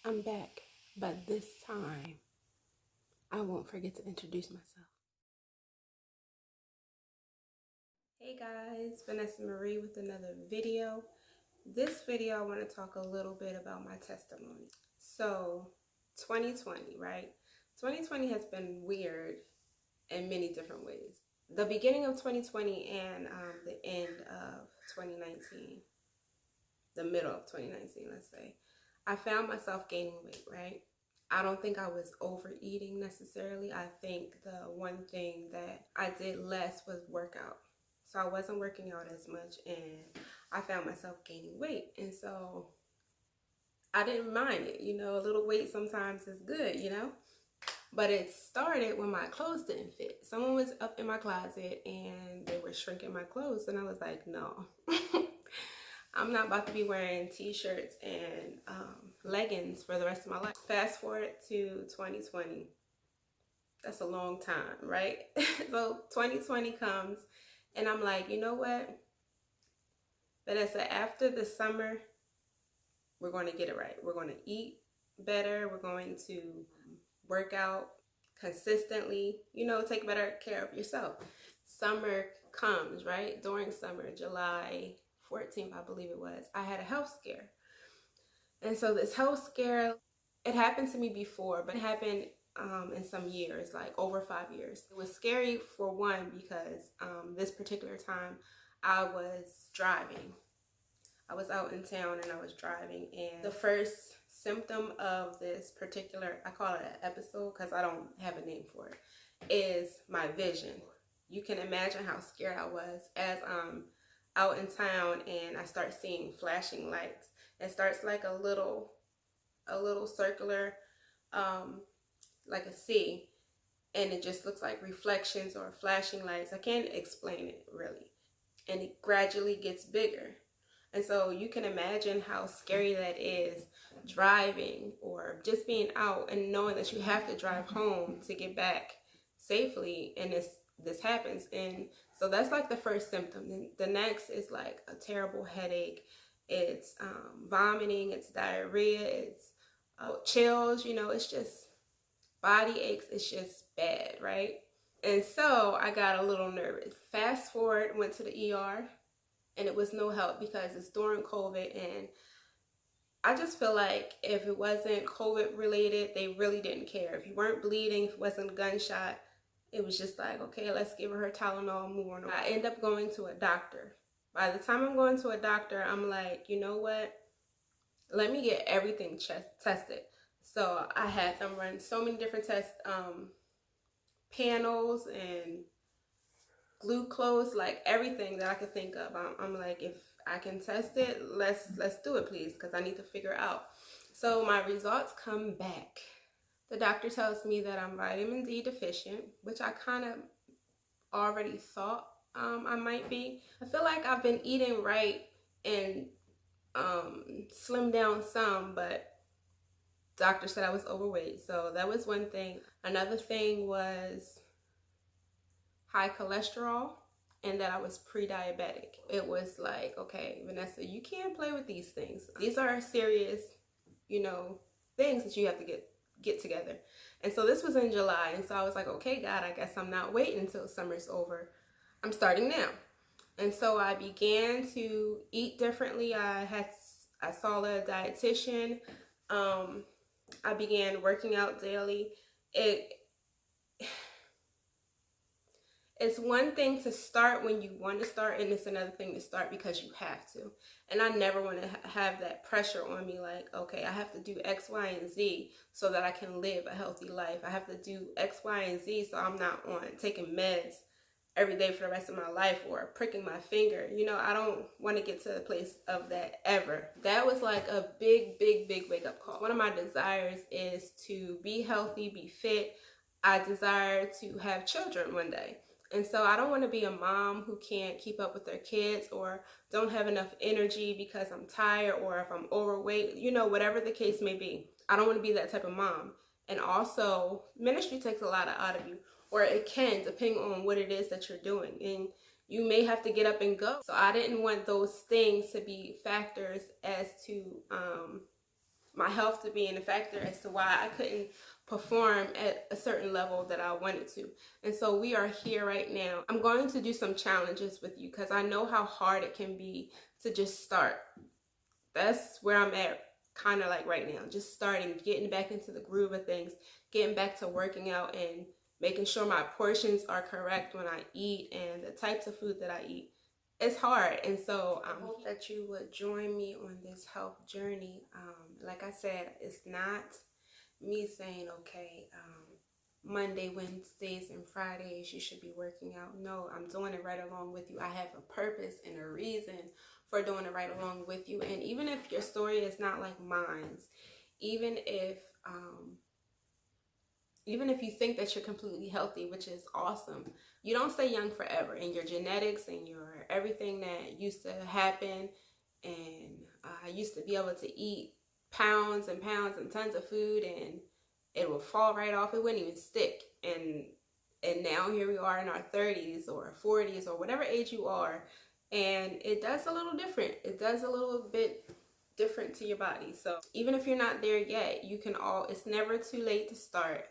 I'm back, but this time I won't forget to introduce myself. Hey guys, Vanessa Marie with another video. This video I want to talk a little bit about my testimony. So 2020, right? 2020 has been weird in many different ways. The beginning of 2020 and the end of 2019, the middle of 2019, let's say, I found myself gaining weight, right? I don't think I was overeating necessarily. I think the one thing that I did less was workout. So I wasn't working out as much and I found myself gaining weight. And so I didn't mind it. You know, a little weight sometimes is good, you know? But it started when my clothes didn't fit. Someone was up in my closet and they were shrinking my clothes. And I was like, no. I'm not about to be wearing t-shirts and leggings for the rest of my life. Fast forward to 2020. That's a long time, right? So 2020 comes and I'm like, you know what? Vanessa, after the summer, we're going to get it right. We're going to eat better. We're going to work out consistently, you know, take better care of yourself. Summer comes, right? During summer, July 14th, I believe it was, I had a health scare. And so this health scare, it happened to me before, but it happened in some years, like over 5 years. It was scary for one, because this particular time I was driving. I was out in town and I was driving, and the first symptom of this particular, I call it an episode because I don't have a name for it, is my vision. You can imagine how scared I was as out in town and I start seeing flashing lights. It starts like a little circular, like a C, and it just looks like reflections or flashing lights. I can't explain it really. And it gradually gets bigger. And so you can imagine how scary that is, driving or just being out and knowing that you have to drive home to get back safely, and this happens. And so that's like the first symptom. Then the next is like a terrible headache. It's vomiting, it's diarrhea, it's chills, you know, it's just body aches. It's just bad, right? And so I got a little nervous. Fast forward, went to the ER, and it was no help because it's during COVID, and I just feel like if it wasn't COVID related, they really didn't care. If you weren't bleeding, if it wasn't a gunshot, it was just like, okay, let's give her Tylenol and move on. I end up going to a doctor. By the time I'm going to a doctor, I'm like, you know what? Let me get everything tested. So I had them run so many different test panels and glucose, like everything that I could think of. I'm like, if I can test it, let's do it, please, because I need to figure out. So my results come back. The doctor tells me that I'm vitamin D deficient, which I kind of already thought I might be. I feel like I've been eating right and slimmed down some, but doctor said I was overweight. So that was one thing. Another thing was high cholesterol, and that I was pre-diabetic. It was like, okay, Vanessa, you can't play with these things. These are serious, you know, things that you have to get together. And so this was in July, and so I was like, okay, God, I guess I'm not waiting until summer's over. I'm starting now. And so I began to eat differently. I saw a dietitian. I began working out daily. It's one thing to start when you want to start, and it's another thing to start because you have to. And I never want to have that pressure on me like, okay, I have to do X, Y, and Z so that I can live a healthy life. I have to do X, Y, and Z so I'm not on taking meds every day for the rest of my life or pricking my finger. You know, I don't want to get to the place of that ever. That was like a big wake-up call. One of my desires is to be healthy, be fit. I desire to have children one day. And so I don't want to be a mom who can't keep up with their kids or don't have enough energy because I'm tired or if I'm overweight, you know, whatever the case may be. I don't want to be that type of mom. And also, ministry takes a lot out of you, or it can, depending on what it is that you're doing. And you may have to get up and go. So I didn't want those things to be factors as to my health to being a factor as to why I couldn't perform at a certain level that I wanted to. And so we are here right now. I'm going to do some challenges with you because I know how hard it can be to just start. That's where I'm at, kind of like right now, just starting, getting back into the groove of things, getting back to working out and making sure my portions are correct when I eat and the types of food that I eat. It's hard, and so I hope that you would join me on this health journey. Like I said, it's not me saying, okay, Monday, Wednesdays, and Fridays you should be working out. No, I'm doing it right along with you. I have a purpose and a reason for doing it right along with you. And even if your story is not like mine's, even if you think that you're completely healthy, which is awesome, you don't stay young forever. And your genetics and your everything that used to happen, and I used to be able to eat pounds and pounds and tons of food, and it would fall right off. It wouldn't even stick. And now here we are in our 30s or 40s or whatever age you are, and it does a little different. It does a little bit different to your body. So even if you're not there yet, it's never too late to start.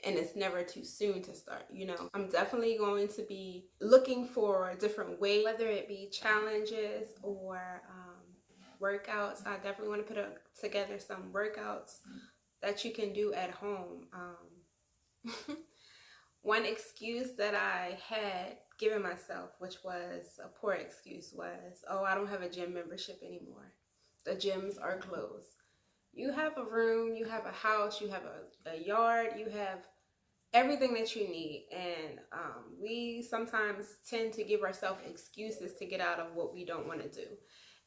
And it's never too soon to start, you know. I'm definitely going to be looking for different ways, whether it be challenges or workouts. I definitely want to put together some workouts that you can do at home. One excuse that I had given myself, which was a poor excuse, was, oh, I don't have a gym membership anymore. The gyms are closed. You have a room, you have a house, you have a yard, you have everything that you need. And we sometimes tend to give ourselves excuses to get out of what we don't want to do.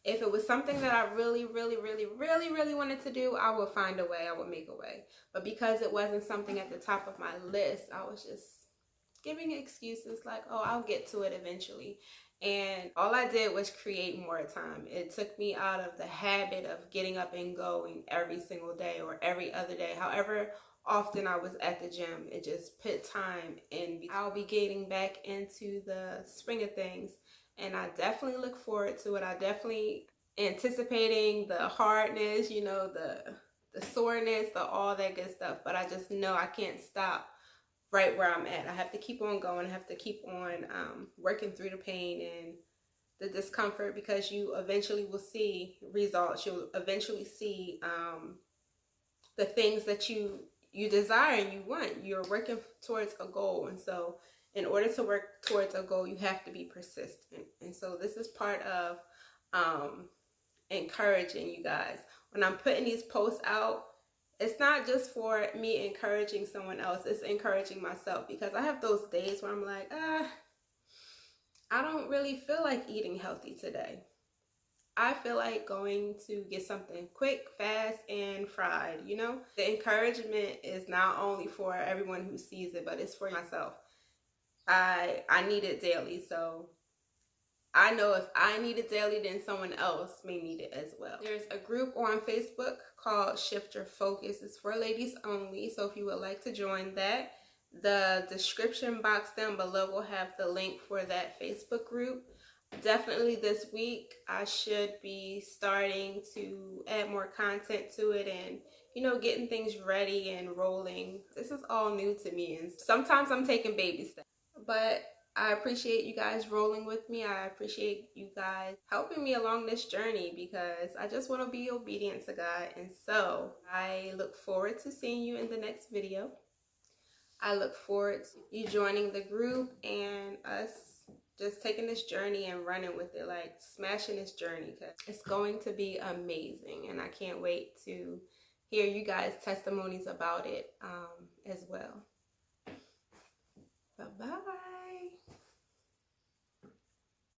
If it was something that I really, really, really, really, really wanted to do, I would find a way, I would make a way. But because it wasn't something at the top of my list, I was just giving excuses like, oh, I'll get to it eventually. And all I did was create more time. It took me out of the habit of getting up and going every single day or every other day. However often I was at the gym, it just put time in. I'll be getting back into the swing of things, and I definitely look forward to it. I definitely anticipating the hardness, you know, the soreness, all that good stuff. But I just know I can't stop right where I'm at. I have to keep on going. I have to keep on working through the pain and the discomfort, because you eventually will see results. You'll eventually see the things that you desire and you want. You're working towards a goal. And so in order to work towards a goal, you have to be persistent. And so this is part of encouraging you guys. When I'm putting these posts out, it's not just for me encouraging someone else, it's encouraging myself, because I have those days where I'm like, I don't really feel like eating healthy today. I feel like going to get something quick, fast, and fried, you know? The encouragement is not only for everyone who sees it, but it's for myself. I need it daily, so I know if I need it daily, then someone else may need it as well. There's a group on Facebook called Shift Your Focus. It's for ladies only, so if you would like to join that, the description box down below will have the link for that Facebook group. Definitely this week, I should be starting to add more content to it and, you know, getting things ready and rolling. This is all new to me, and sometimes I'm taking baby steps. But I appreciate you guys rolling with me. I appreciate you guys helping me along this journey, because I just want to be obedient to God. And so I look forward to seeing you in the next video. I look forward to you joining the group and us just taking this journey and running with it, like smashing this journey, because it's going to be amazing. And I can't wait to hear you guys' testimonies about it as well. Bye-bye.